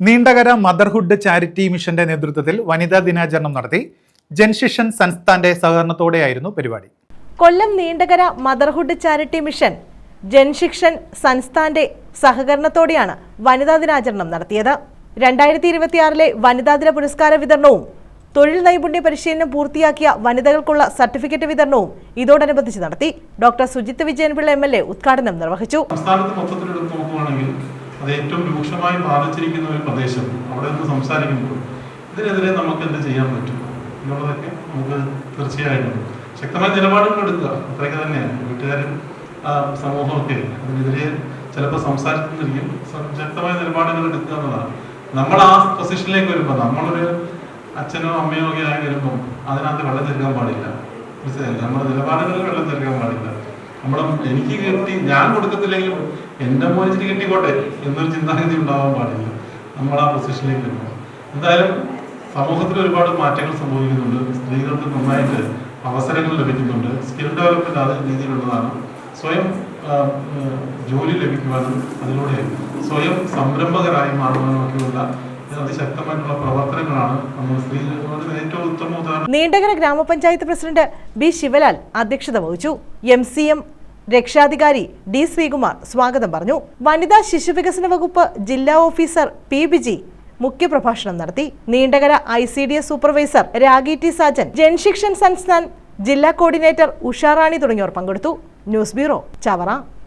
Neendakara motherhood charity മിഷന്റെ നേതൃത്വത്തിൽ വനിതാ ദിനാചരണം നടത്തി ജൻശിക്ഷൻ സംസ്ഥാന്റെ സഹകരണത്തോടെയായിരുന്നു പരിപാടി. Kollam Neendakara motherhood charity mission Janshikshan സംസ്ഥാന്റെ സഹകരണത്തോടെയാണ് വനിതാ ദിനാചരണം നടത്തിയത്. 2026 വനിതാ ദിന പുരസ്കാര വിതരണവും തൊഴിൽ നൈപുണ്യ പരിശീലനം പൂർത്തിയാക്കിയ വനിതകൾക്കുള്ള സർട്ടിഫിക്കറ്റ് വിതരണവും ഇതോടനുബന്ധിച്ച് നടത്തി. ഡോക്ടർ സുജിത് വിജയൻപിള്ള MLA ഉദ്ഘാടനം നിർവഹിച്ചു. അത് ഏറ്റവും രൂക്ഷമായി ബാധിച്ചിരിക്കുന്ന ഒരു പ്രദേശം, അവിടെ നിന്ന് സംസാരിക്കുമ്പോൾ ഇതിനെതിരെ നമുക്ക് എന്ത് ചെയ്യാൻ പറ്റും എന്നുള്ളതൊക്കെ നമുക്ക് തീർച്ചയായിട്ടും ശക്തമായ നിലപാടുകൾ എടുക്കുക. അത്രയൊക്കെ തന്നെയാണ്. വീട്ടുകാരും സമൂഹമൊക്കെ അതിനെതിരെ ചിലപ്പോൾ സംസാരിക്കുന്നിരിക്കും. ശക്തമായ നിലപാടുകൾ എടുക്കുക എന്നതാണ്. നമ്മൾ ആ പൊസിഷനിലേക്ക് വരുമ്പോൾ, നമ്മളൊരു അച്ഛനോ അമ്മയോ ഒക്കെ ആയി വരുമ്പോൾ അതിനകത്ത് വെള്ളം ചേർക്കാൻ പാടില്ല. മനസ്സിലായില്ല? നമ്മുടെ നിലപാടുകളിൽ വെള്ളം ചേർക്കാൻ പാടില്ല. എനിക്ക് കിട്ടി, ഞാൻ കൊടുക്കത്തില്ലെങ്കിലും എൻ്റെ മോനിച്ചിട്ട് കിട്ടിക്കോട്ടെ എന്നൊരു ചിന്താഗതി ഉണ്ടാവാൻ പാടില്ല. നമ്മൾ ആ പൊസിഷനിലേക്ക് വരുമ്പോൾ എന്തായാലും സമൂഹത്തിൽ ഒരുപാട് മാറ്റങ്ങൾ സംഭവിക്കുന്നുണ്ട്. സ്ത്രീകൾക്ക് നന്നായിട്ട് അവസരങ്ങൾ ലഭിക്കുന്നുണ്ട്. സ്കിൽ ഡെവലപ്മെന്റ് അതേ രീതിയിലുള്ളതാണ്. സ്വയം ജോലി ലഭിക്കുവാനും അതിലൂടെ സ്വയം സംരംഭകരായി മാറുവാനും ഒക്കെയുള്ള അതിശക്തമായിട്ടുള്ള പ്രവർത്തനങ്ങളാണ് നമ്മൾ സ്ത്രീകളുടെ ഏറ്റവും ഉത്തമ ഉദാഹരണം. നീണ്ടകര ഗ്രാമപഞ്ചായത്ത് പ്രസിഡന്റ് B. ശിവലാൽ അധ്യക്ഷത വഹിച്ചു. MCM രക്ഷാധികാരി D. ശ്രീകുമാർ സ്വാഗതം പറഞ്ഞു. വനിതാ ശിശുവികസന വകുപ്പ് ജില്ലാ ഓഫീസർ P. ബിജി മുഖ്യപ്രഭാഷണം നടത്തി. Neendakara ICDS supervisor ragi T. Sajan, Jan Shikshan Sansthan ജില്ലാ കോർഡിനേറ്റർ ഉഷാറാണി തുടങ്ങിയവർ പങ്കെടുത്തു. News bureau, Chavara.